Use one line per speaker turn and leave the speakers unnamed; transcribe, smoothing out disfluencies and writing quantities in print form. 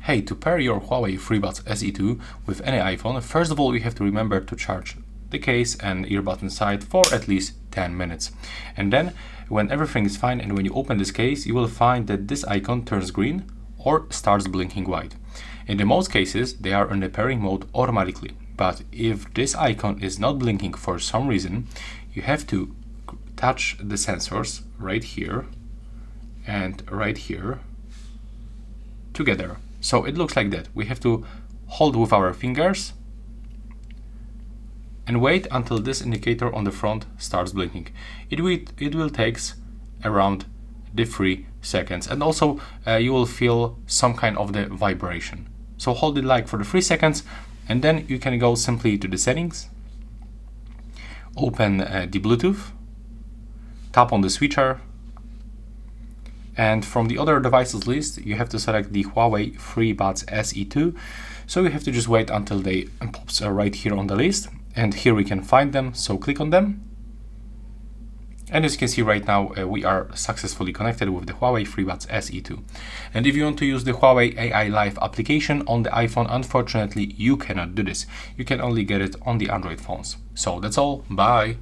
Hey, to pair your Huawei FreeBuds SE2 with any iPhone, first of all you have to remember to charge the case and earbud inside for at least 10 minutes. And then, when everything is fine and when you open this case, you will find that this icon turns green or starts blinking white. In the most cases, they are in the pairing mode automatically. But if this icon is not blinking for some reason, you have to touch the sensors right here and right here together. So it looks like that. We have to hold with our fingers and wait until this indicator on the front starts blinking. It will take around the 3 seconds, and also you will feel some kind of the vibration. So hold it like for the 3 seconds, and then you can go simply to the settings, open the Bluetooth, tap on the switcher, and from the other devices list, you have to select the Huawei FreeBuds SE2. So you have to just wait until they pops right here on the list. And here we can find them, so click on them. And as you can see right now, we are successfully connected with the Huawei FreeBuds SE2. And if you want to use the Huawei AI Live application on the iPhone, unfortunately, you cannot do this. You can only get it on the Android phones. So that's all, bye!